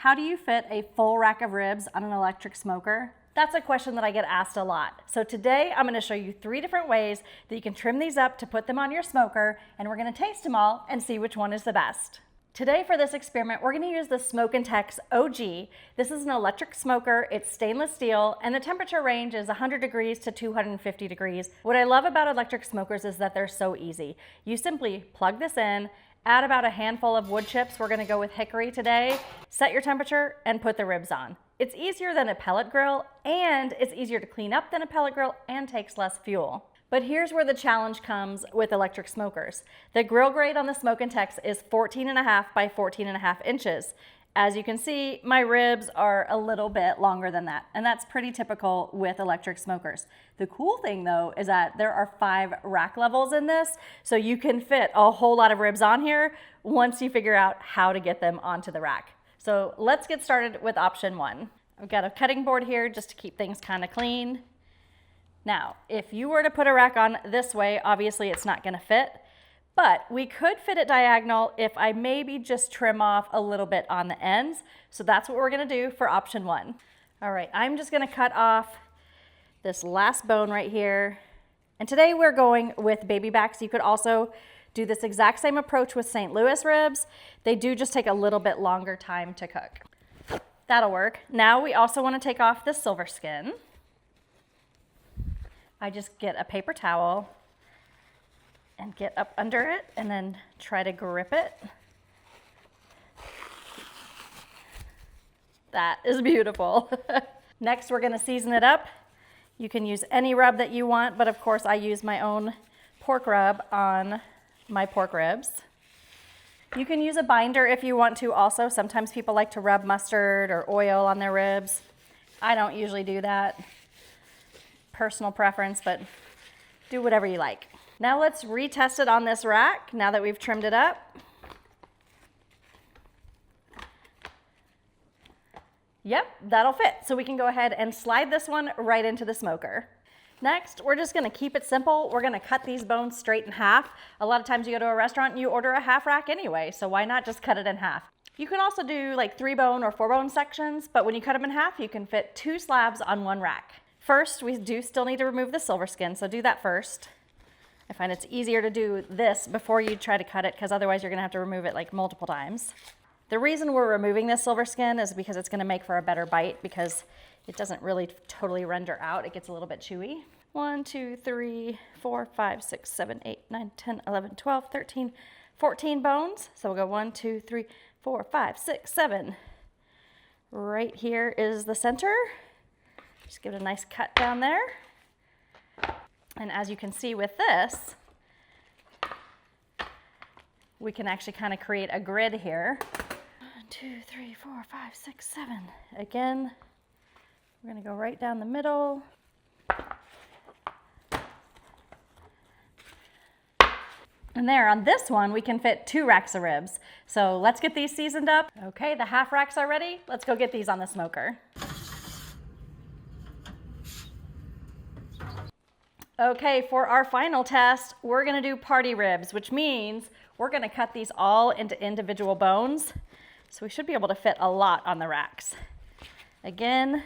how do you fit a full rack of ribs on an electric smoker? That's a question that I get asked a lot. So today I'm gonna show you 3 different ways that you can trim these up to put them on your smoker, and we're gonna taste them all and see which one is the best. Today for this experiment, we're gonna use the SmokinTex OG. This is an electric smoker, it's stainless steel, and the temperature range is 100 degrees to 250 degrees. What I love about electric smokers is that they're so easy. You simply plug this in, add about a handful of wood chips, we're gonna go with hickory today, set your temperature, and put the ribs on. It's easier than a pellet grill, and it's easier to clean up than a pellet grill and takes less fuel. But here's where the challenge comes with electric smokers. The grill grate on the SmokinTex is 14.5 by 14.5 inches. As you can see, my ribs are a little bit longer than that, and that's pretty typical with electric smokers. The cool thing though is that there are 5 rack levels in this, so you can fit a whole lot of ribs on here once you figure out how to get them onto the rack. So let's get started with option 1. I've got a cutting board here just to keep things kind of clean. Now, if you were to put a rack on this way, obviously it's not gonna fit, but we could fit it diagonal if I maybe just trim off a little bit on the ends. So that's what we're gonna do for option 1. All right, I'm just gonna cut off this last bone right here. And today we're going with baby backs. You could also do this exact same approach with St. Louis ribs. They do just take a little bit longer time to cook. That'll work. Now we also want to take off the silver skin. I just get a paper towel and get up under it and then try to grip it. That is beautiful. Next, we're going to season it up. You can use any rub that you want, but of course I use my own pork rub on my pork ribs. You can use a binder if you want to also. Sometimes people like to rub mustard or oil on their ribs. I don't usually do that. Personal preference, but do whatever you like. Now let's retest it on this rack now that we've trimmed it up. Yep, that'll fit. So we can go ahead and slide this one right into the smoker. Next, we're just gonna keep it simple. We're gonna cut these bones straight in half. A lot of times you go to a restaurant and you order a half rack anyway, so why not just cut it in half? You can also do like 3 bone or 4 bone sections, but when you cut them in half, you can fit 2 slabs on 1 rack. First, we do still need to remove the silver skin, so do that first. I find it's easier to do this before you try to cut it, because otherwise you're gonna have to remove it like multiple times. The reason we're removing this silver skin is because it's gonna make for a better bite, because it doesn't really totally render out. It gets a little bit chewy. 1, 2, 3, 4, 5, 6, 7, 8, 9, 10, 11, 12, 13, 14 bones. So we'll go 1, 2, 3, 4, 5, 6, 7. Right here is the center. Just give it a nice cut down there. And as you can see with this, we can actually kind of create a grid here. 1, 2, 3, 4, 5, 6, 7. Again, we're gonna go right down the middle. And there, on this one, we can fit 2 racks of ribs. So let's get these seasoned up. Okay, the half racks are ready. Let's go get these on the smoker. Okay, for our final test, we're gonna do party ribs, which means we're gonna cut these all into individual bones. So we should be able to fit a lot on the racks. Again,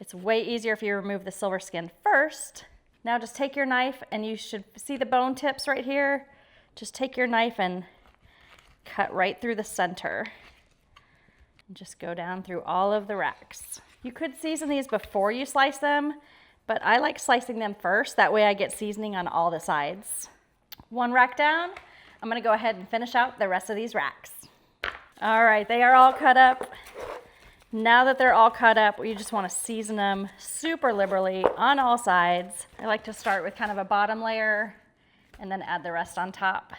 it's way easier if you remove the silver skin first. Now just take your knife, and you should see the bone tips right here. Just take your knife and cut right through the center. And just go down through all of the racks. You could season these before you slice them, but I like slicing them first. That way I get seasoning on all the sides. 1 rack down. I'm gonna go ahead and finish out the rest of these racks. All right, they are all cut up. Now that they're all cut up, you just want to season them super liberally on all sides. I like to start with kind of a bottom layer and then add the rest on top.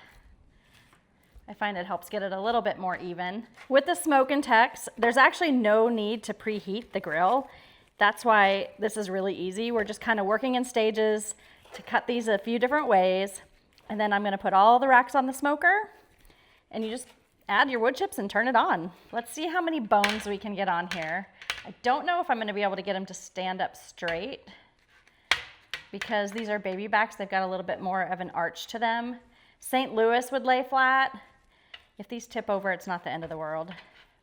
I find it helps get it a little bit more even. With the SmokinTex, there's actually no need to preheat the grill. That's why this is really easy. We're just kind of working in stages to cut these a few different ways. And then I'm going to put all the racks on the smoker, and you just add your wood chips and turn it on. Let's see how many bones we can get on here. I don't know if I'm gonna be able to get them to stand up straight because these are baby backs. They've got a little bit more of an arch to them. St. Louis would lay flat. If these tip over, it's not the end of the world,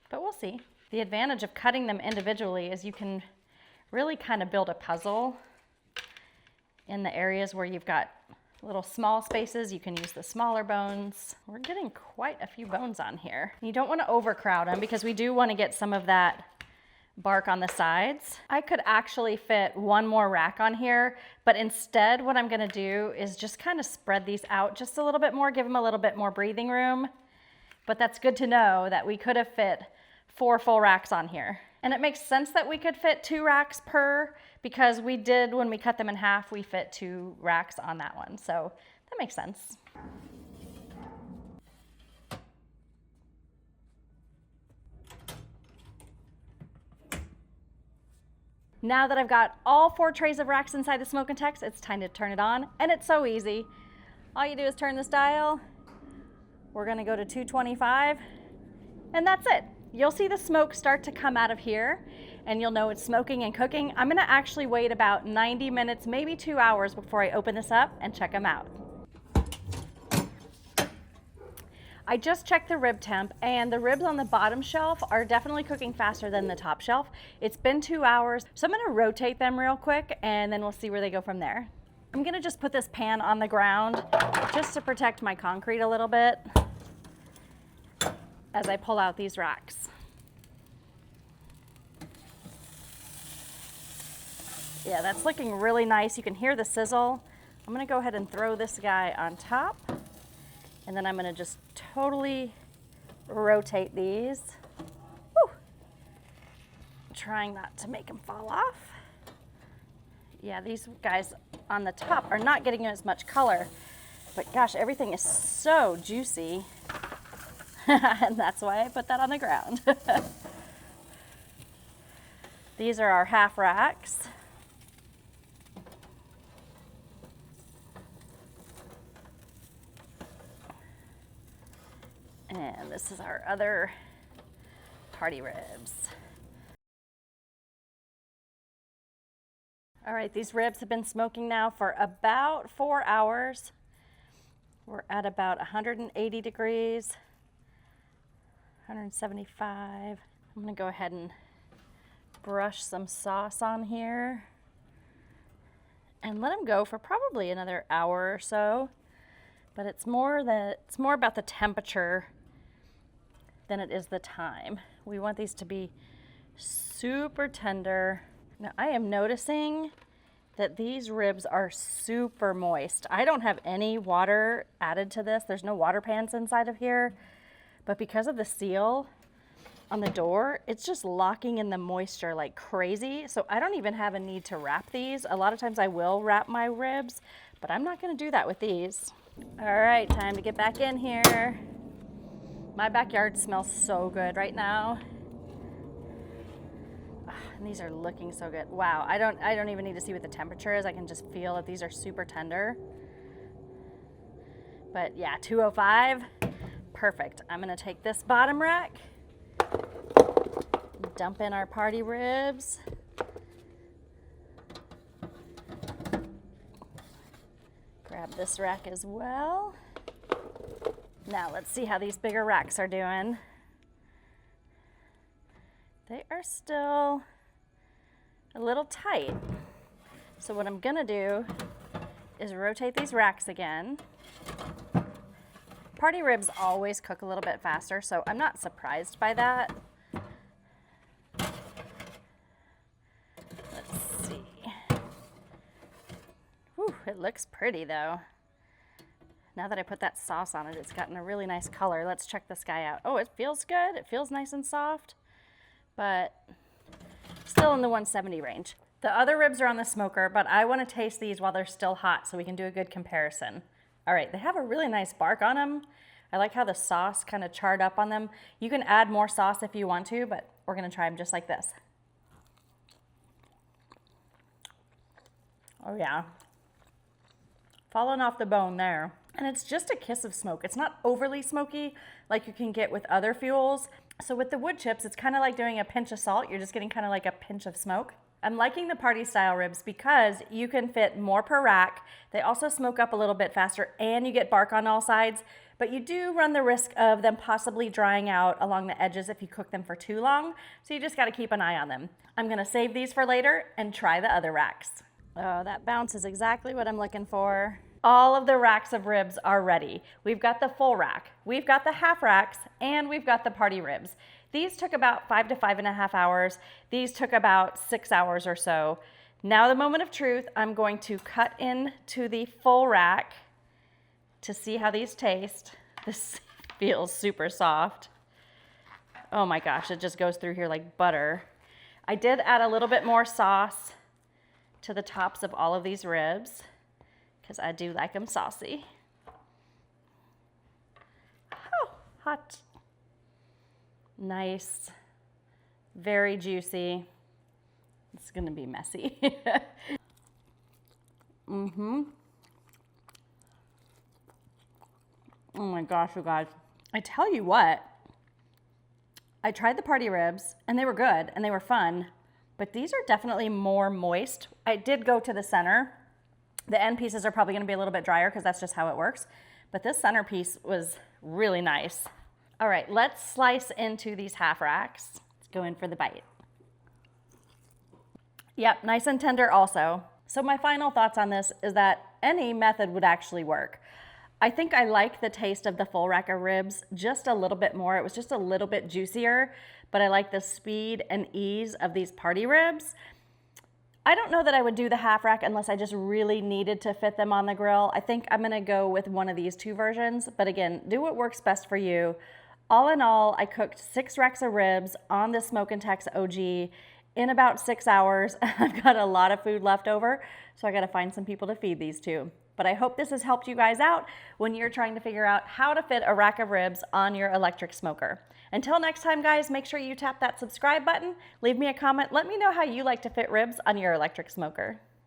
but we'll see. The advantage of cutting them individually is you can really kind of build a puzzle in the areas where you've got little small spaces. You can use the smaller bones. We're getting quite a few bones on here. You don't want to overcrowd them because we do want to get some of that bark on the sides. I could actually fit one more rack on here, but instead what I'm going to do is just kind of spread these out just a little bit more, give them a little bit more breathing room. But that's good to know that we could have fit 4 full racks on here. And it makes sense that we could fit 2 racks per, because we did, when we cut them in half, we fit 2 racks on that one. So that makes sense. Now that I've got all 4 trays of racks inside the SmokinTex, it's time to turn it on, and it's so easy. All you do is turn this dial. We're gonna go to 225, and that's it. You'll see the smoke start to come out of here, and you'll know it's smoking and cooking. I'm gonna actually wait about 90 minutes, maybe 2 hours before I open this up and check them out. I just checked the rib temp, and the ribs on the bottom shelf are definitely cooking faster than the top shelf. It's been 2 hours, so I'm gonna rotate them real quick, and then we'll see where they go from there. I'm gonna just put this pan on the ground just to protect my concrete a little bit as I pull out these racks. Yeah, that's looking really nice. You can hear the sizzle. I'm gonna go ahead and throw this guy on top, and then I'm gonna just totally rotate these. Woo. Trying not to make them fall off. Yeah, these guys on the top are not getting as much color, but gosh, everything is so juicy. And that's why I put that on the ground. These are our half racks. And this is our other party ribs. All right, these ribs have been smoking now for about 4 hours. We're at about 180 degrees, 175. I'm gonna go ahead and brush some sauce on here and let them go for probably another hour or so. But it's more about the temperature than it is the time. We want these to be super tender. Now I am noticing that these ribs are super moist. I don't have any water added to this. There's no water pans inside of here, but because of the seal on the door, it's just locking in the moisture like crazy. So I don't even have a need to wrap these. A lot of times I will wrap my ribs, but I'm not gonna do that with these. All right, time to get back in here. My backyard smells so good right now. And these are looking so good. Wow, I don't even need to see what the temperature is. I can just feel that these are super tender. But yeah, 205, perfect. I'm gonna take this bottom rack, dump in our party ribs. Grab this rack as well. Now let's see how these bigger racks are doing. They are still a little tight. So what I'm gonna do is rotate these racks again. Party ribs always cook a little bit faster, so I'm not surprised by that. Let's see. Whew, it looks pretty though. Now that I put that sauce on it, it's gotten a really nice color. Let's check this guy out. Oh, it feels good. It feels nice and soft, but still in the 170 range. The other ribs are on the smoker, but I want to taste these while they're still hot so we can do a good comparison. All right, they have a really nice bark on them. I like how the sauce kind of charred up on them. You can add more sauce if you want to, but we're gonna try them just like this. Oh yeah, falling off the bone there. And it's just a kiss of smoke. It's not overly smoky like you can get with other fuels. So with the wood chips, it's kind of like doing a pinch of salt. You're just getting kind of like a pinch of smoke. I'm liking the party style ribs because you can fit more per rack. They also smoke up a little bit faster and you get bark on all sides, but you do run the risk of them possibly drying out along the edges if you cook them for too long. So you just gotta keep an eye on them. I'm gonna save these for later and try the other racks. Oh, that bounce is exactly what I'm looking for. All of the racks of ribs are ready. We've got the full rack, we've got the half racks, and we've got the party ribs. These took about 5 to 5.5 hours. These took about 6 hours or so. Now the moment of truth, I'm going to cut into the full rack to see how these taste. This feels super soft. Oh my gosh, it just goes through here like butter. I did add a little bit more sauce to the tops of all of these ribs because I do like them saucy. Oh, hot. Nice, very juicy. It's gonna be messy. Oh my gosh, you guys. I tell you what, I tried the party ribs and they were good and they were fun, but these are definitely more moist. I did go to the center. The end pieces are probably gonna be a little bit drier because that's just how it works, but this center piece was really nice. All right, let's slice into these half racks. Let's go in for the bite. Yep, nice and tender also. So my final thoughts on this is that any method would actually work. I think I like the taste of the full rack of ribs just a little bit more. It was just a little bit juicier, but I like the speed and ease of these party ribs. I don't know that I would do the half rack unless I just really needed to fit them on the grill. I think I'm gonna go with one of these two versions, but again, do what works best for you. All in all, I cooked 6 racks of ribs on the SmokinTex OG in about 6 hours. I've got a lot of food left over, so I gotta find some people to feed these to. But I hope this has helped you guys out when you're trying to figure out how to fit a rack of ribs on your electric smoker. Until next time, guys, make sure you tap that subscribe button, leave me a comment, let me know how you like to fit ribs on your electric smoker.